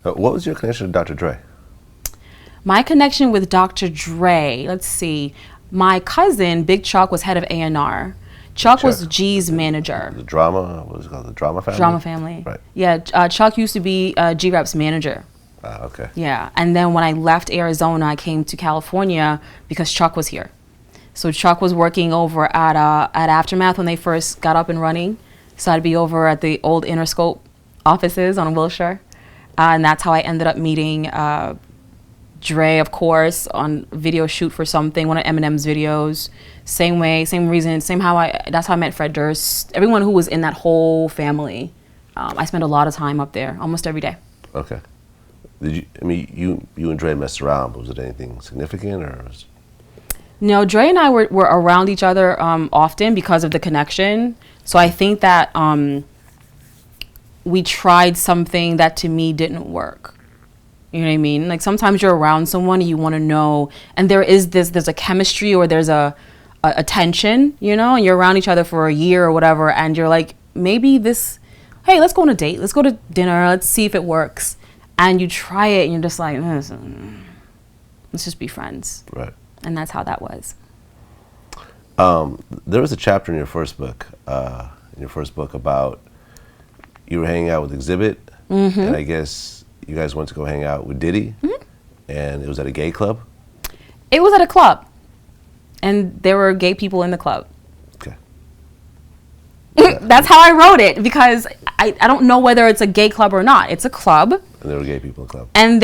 What was your connection to Dr. Dre? My connection with Dr. Dre, let's see. My cousin, Big Chuck, was head of A&R. Chuck was G's manager. The drama, what was it called? The Drama Family? Drama Family. Right. Yeah, Chuck used to be G-Rap's manager. Okay. Yeah, and then when I left Arizona, I came to California because Chuck was here. So Chuck was working over at Aftermath when they first got up and running. So I'd be over at the old Interscope offices on Wilshire. And that's how I ended up meeting Dre, of course, on video shoot for something, one of Eminem's videos. Same way, same reason, that's how I met Fred Durst. Everyone who was in that whole family. I spent a lot of time up there, almost every day. Okay. You and Dre messed around, but was it anything significant or? No, Dre and I were around each other often because of the connection. So I think that we tried something that to me didn't work. You know what I mean? Like sometimes you're around someone and you want to know, and there's a chemistry or there's a tension, you know, and you're around each other for a year or whatever, and you're like, maybe hey, let's go on a date, let's go to dinner, let's see if it works. And you try it and you're just like, let's just be friends. Right. And that's how that was. There was a chapter in your first book, about you were hanging out with Xzibit, and I guess you guys went to go hang out with Diddy, and it was at a gay club? It was at a club, and there were gay people in the club. Okay. That's how I wrote it, because I don't know whether it's a gay club or not. It's a club. And there were gay people in the club. And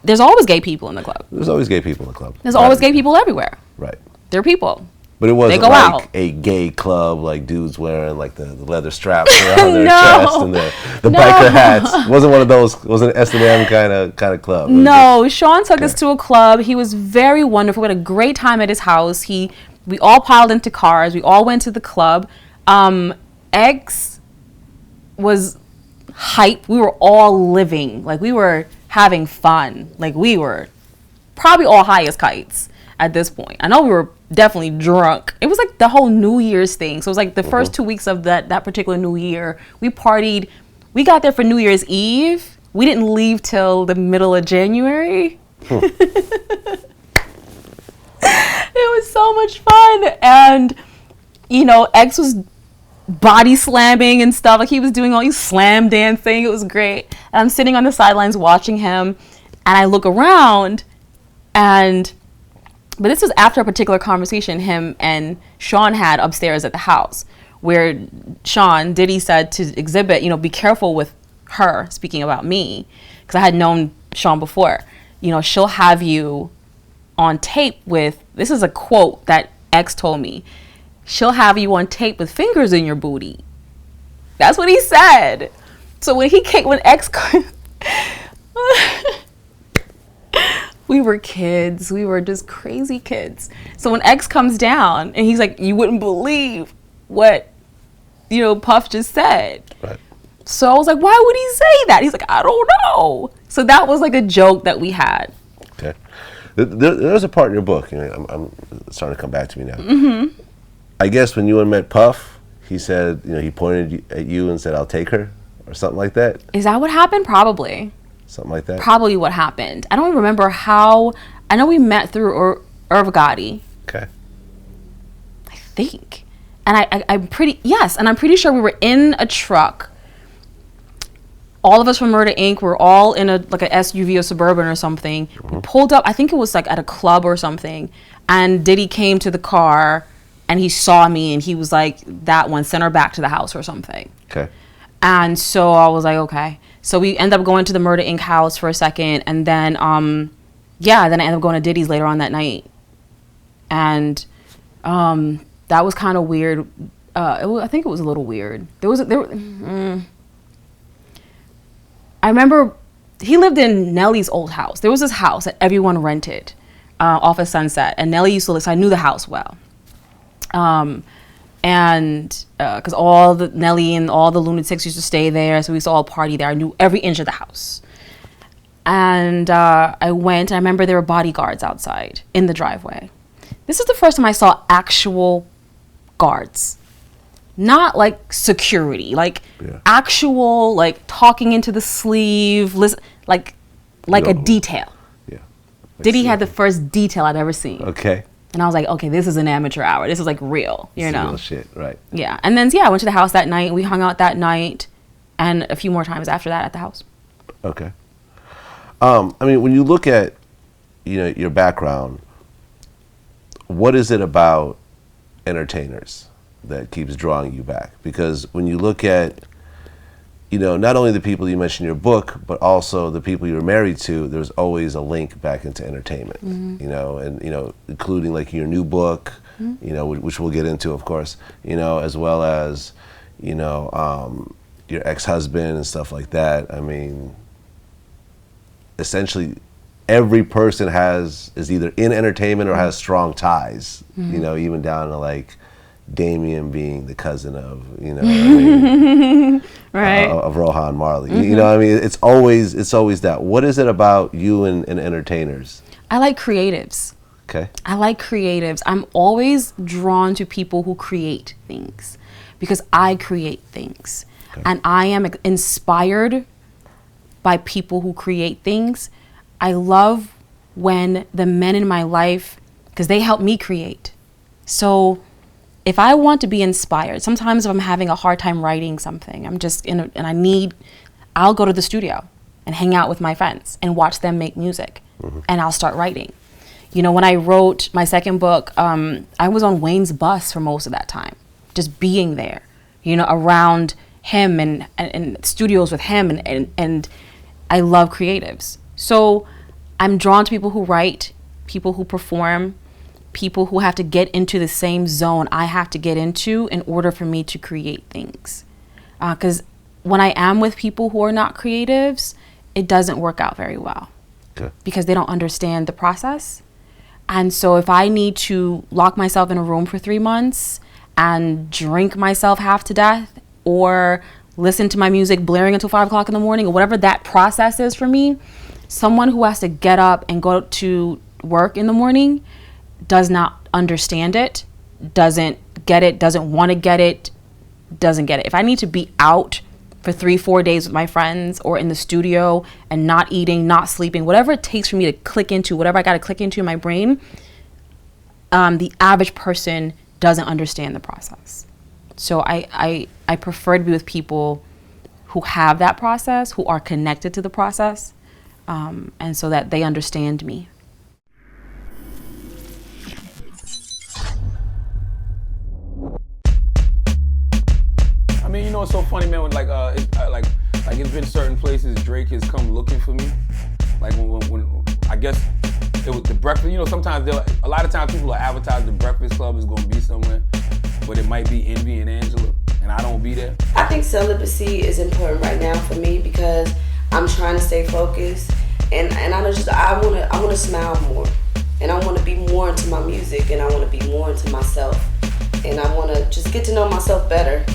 there's always gay people in the club. There's always gay people in the club. There's always gay people everywhere. Right. They're people. But it wasn't go like out. a gay club, like dudes wearing like the leather straps around their chest and the biker hats. It wasn't one of those. It wasn't an S&M kind of club. No, Sean took us to a club. He was very wonderful. We had a great time at his house. We all piled into cars. We all went to the club. X was hype. We were all living. Like we were having fun. Like we were probably all high as kites at this point. I know we were definitely drunk. It was like the whole New Year's thing. So it was like the first 2 weeks of that particular New Year. We partied. We got there for New Year's Eve. We didn't leave till the middle of January. It was so much fun. And, you know, X was body slamming and stuff. Like he was doing all these slam dancing. It was great. And I'm sitting on the sidelines watching him. And I look around but this was after a particular conversation him and Sean had upstairs at the house, where Diddy said to Xzibit, you know, be careful with her, speaking about me, because I had known Sean before. You know, she'll have you on tape with, this is a quote that X told me, she'll have you on tape with fingers in your booty. That's what he said. So when X we were kids. We were just crazy kids. So when X comes down and he's like, you wouldn't believe what, you know, Puff just said. Right. So I was like, why would he say that? He's like, I don't know. So that was like a joke that we had. Okay. There's a part in your book, you know, I'm starting to come back to me now. I guess when you met Puff, he said, you know, he pointed at you and said, I'll take her, or something like that. Is that what happened? Probably. Something like that? Probably what happened. I don't remember how. I know we met through Irv Gotti. Okay. I think. And I'm pretty sure we were in a truck. All of us from Murder Inc. were all in an SUV or Suburban or something. We pulled up, I think it was like at a club or something. And Diddy came to the car and he saw me and he was like, that one, send her back to the house or something. Okay. And so I was like, okay. So we end up going to the Murder Inc. house for a second, and then, then I ended up going to Diddy's later on that night. And that was kind of weird. I think it was a little weird. I remember he lived in Nelly's old house. There was this house that everyone rented off of Sunset, and Nelly used to live, so I knew the house well. And because Nelly and all the lunatics used to stay there, so we used to all party there. I knew every inch of the house. And I went, and I remember there were bodyguards outside in the driveway. This is the first time I saw actual guards. not like security, like actual, like talking into the sleeve, like a detail. Yeah. Diddy had the first detail I'd ever seen. Okay. And I was like, okay, this is an amateur hour. This is like real, you know? Real shit, right. Yeah. And then, I went to the house that night. We hung out that night and a few more times after that at the house. Okay. I mean, when you look at, your background, what is it about entertainers that keeps drawing you back? Because when you look at, not only the people you mentioned in your book, but also the people you were married to, there's always a link back into entertainment, and, including like your new book, which we'll get into, of course, as well as, your ex-husband and stuff like that. I mean, essentially every person is either in entertainment or has strong ties, even down to like Damien being the cousin of, right. Of Rohan Marley. It's always that. What is it about you and entertainers? I like creatives. Okay. I like creatives. I'm always drawn to people who create things because I create things. Okay. And I am inspired by people who create things. I love when the men in my life, because they help me create. So if I want to be inspired, sometimes if I'm having a hard time writing something, I'll go to the studio and hang out with my friends and watch them make music, and I'll start writing. When I wrote my second book, I was on Wayne's bus for most of that time, just being there, around him and studios with him, and I love creatives. So I'm drawn to people who write, people who perform, people who have to get into the same zone I have to get into in order for me to create things. Because when I am with people who are not creatives, it doesn't work out very well. Okay. Because they don't understand the process. And so if I need to lock myself in a room for 3 months and drink myself half to death, or listen to my music blaring until 5 o'clock in the morning, or whatever that process is for me, someone who has to get up and go to work in the morning does not understand it, doesn't get it, doesn't want to get it, doesn't get it. If I need to be out for 3-4 days with my friends or in the studio and not eating, not sleeping, whatever it takes for me to click into, whatever I got to click into in my brain, the average person doesn't understand the process. So I prefer to be with people who have that process, who are connected to the process, and so that they understand me. I mean, it's so funny, man. When it's been certain places Drake has come looking for me. Like when I guess it was the breakfast. Sometimes a lot of times people will advertise the Breakfast Club is going to be somewhere, but it might be Envy and Angela, and I don't be there. I think celibacy is important right now for me because I'm trying to stay focused, and I want to smile more, and I want to be more into my music, and I want to be more into myself, and I want to just get to know myself better.